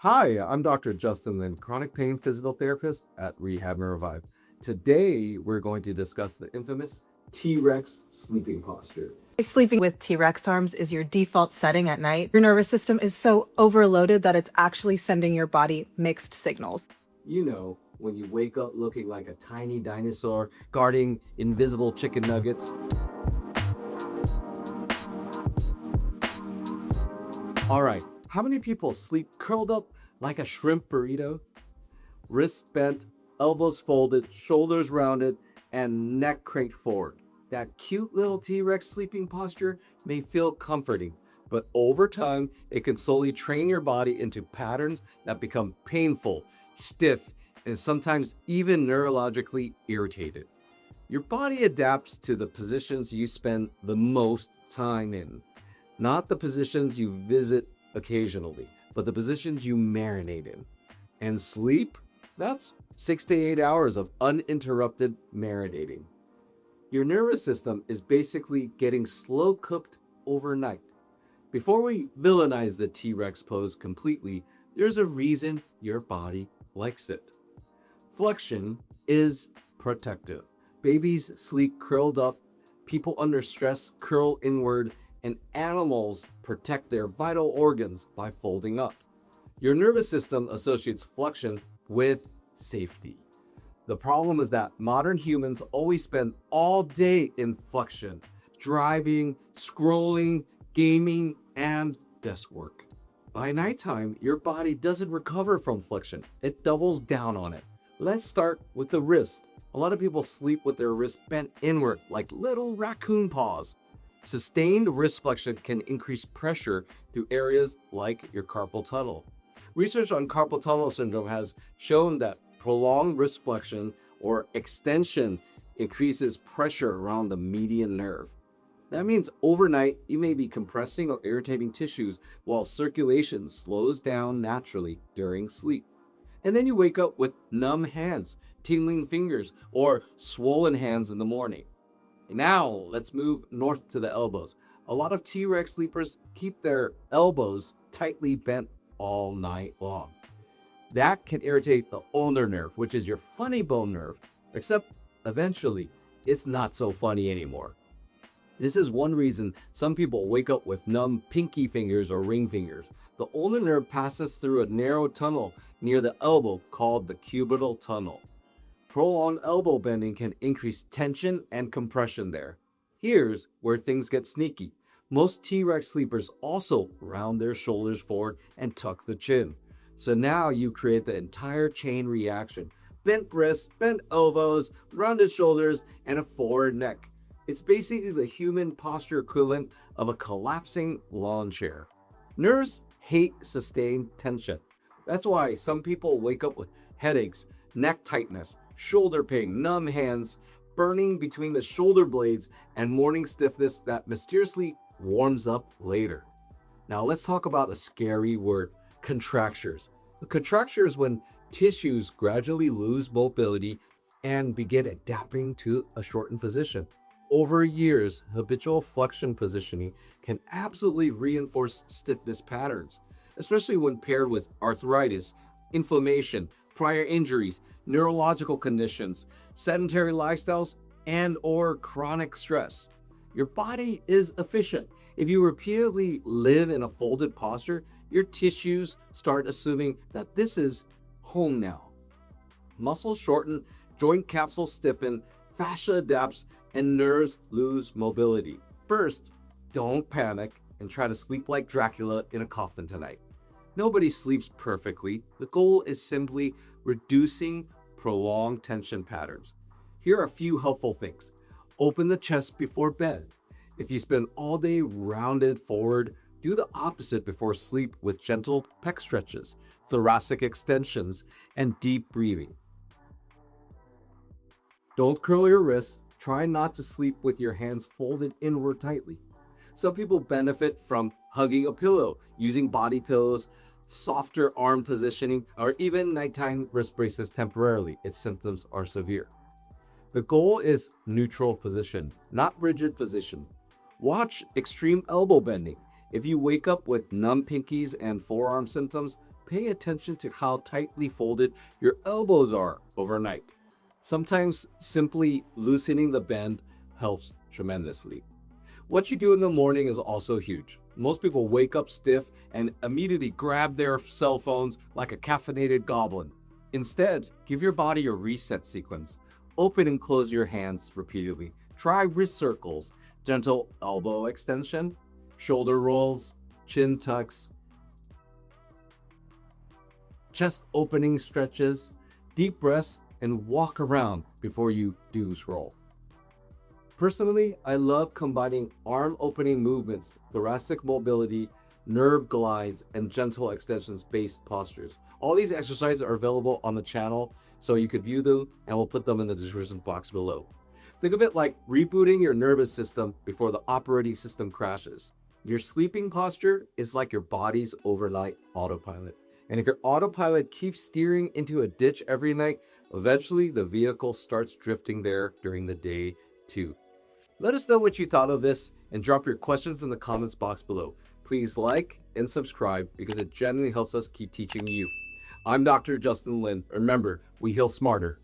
Hi, I'm Dr. Justin Lin, chronic pain physical therapist at Rehab and Revive. Today, we're going to discuss the infamous T-Rex sleeping posture. Sleeping with T-Rex arms is your default setting at night. Your nervous system is so overloaded that it's actually sending your body mixed signals. You know, when you wake up looking like a tiny dinosaur guarding invisible chicken nuggets. All right, how many people sleep curled up like a shrimp burrito? Wrists bent, elbows folded, shoulders rounded, and neck cranked forward. That cute little T-Rex sleeping posture may feel comforting, but over time, it can slowly train your body into patterns that become painful, stiff, and sometimes even neurologically irritated. Your body adapts to the positions you spend the most time in, not the positions you visit occasionally, but the positions you marinate in. And sleep? That's 6 to 8 hours of uninterrupted marinating. Your nervous system is basically getting slow cooked overnight. Before we villainize the T-Rex pose completely, there's a reason your body likes it. Flexion is protective. Babies sleep curled up, people under stress curl inward, and animals protect their vital organs by folding up. Your nervous system associates flexion with safety. The problem is that modern humans always spend all day in flexion, driving, scrolling, gaming, and desk work. By nighttime, your body doesn't recover from flexion, it doubles down on it. Let's start with the wrist. A lot of people sleep with their wrists bent inward like little raccoon paws. Sustained wrist flexion can increase pressure through areas like your carpal tunnel. Research on carpal tunnel syndrome has shown that prolonged wrist flexion or extension increases pressure around the median nerve. That means overnight you may be compressing or irritating tissues while circulation slows down naturally during sleep. And then you wake up with numb hands, tingling fingers, or swollen hands in the morning. Now let's move north to the elbows. A lot of T-Rex sleepers keep their elbows tightly bent all night long. That can irritate the ulnar nerve, which is your funny bone nerve, except eventually it's not so funny anymore. This is one reason some people wake up with numb pinky fingers or ring fingers. The ulnar nerve passes through a narrow tunnel near the elbow called the cubital tunnel. Prolonged elbow bending can increase tension and compression there. Here's where things get sneaky. Most T-Rex sleepers also round their shoulders forward and tuck the chin. So now you create the entire chain reaction. Bent wrists, bent elbows, rounded shoulders, and a forward neck. It's basically the human posture equivalent of a collapsing lawn chair. Nerves hate sustained tension. That's why some people wake up with headaches, neck tightness, shoulder pain, numb hands, burning between the shoulder blades, and morning stiffness that mysteriously warms up later. Now let's talk about a scary word, contractures. The contractures when tissues gradually lose mobility and begin adapting to a shortened position. Over years, habitual flexion positioning can absolutely reinforce stiffness patterns, especially when paired with arthritis, inflammation, prior injuries, neurological conditions, sedentary lifestyles, and or chronic stress. Your body is efficient. If you repeatedly live in a folded posture, your tissues start assuming that this is home now. Muscles shorten, joint capsules stiffen, fascia adapts, and nerves lose mobility. First, don't panic and try to sleep like Dracula in a coffin tonight. Nobody sleeps perfectly. The goal is simply reducing prolonged tension patterns. Here are a few helpful things. Open the chest before bed. If you spend all day rounded forward, do the opposite before sleep with gentle pec stretches, thoracic extensions, and deep breathing. Don't curl your wrists. Try not to sleep with your hands folded inward tightly. Some people benefit from hugging a pillow, using body pillows, softer arm positioning, or even nighttime wrist braces temporarily if symptoms are severe. The goal is neutral position, not rigid position. Watch extreme elbow bending. If you wake up with numb pinkies and forearm symptoms, pay attention to how tightly folded your elbows are overnight. Sometimes simply loosening the bend helps tremendously. What you do in the morning is also huge. Most people wake up stiff and immediately grab their cell phones like a caffeinated goblin. Instead, give your body a reset sequence. Open and close your hands repeatedly. Try wrist circles, gentle elbow extension, shoulder rolls, chin tucks, chest opening stretches, deep breaths, and walk around before you do's roll. Personally, I love combining arm opening movements, thoracic mobility, nerve glides, and gentle extensions based postures. All these exercises are available on the channel, so you could view them, and we'll put them in the description box below. Think of it like rebooting your nervous system before the operating system crashes. Your sleeping posture is like your body's overnight autopilot. And if your autopilot keeps steering into a ditch every night, eventually the vehicle starts drifting there during the day too. Let us know what you thought of this and drop your questions in the comments box below. Please like and subscribe because it genuinely helps us keep teaching you. I'm Dr. Justin Lin. Remember, we heal smarter.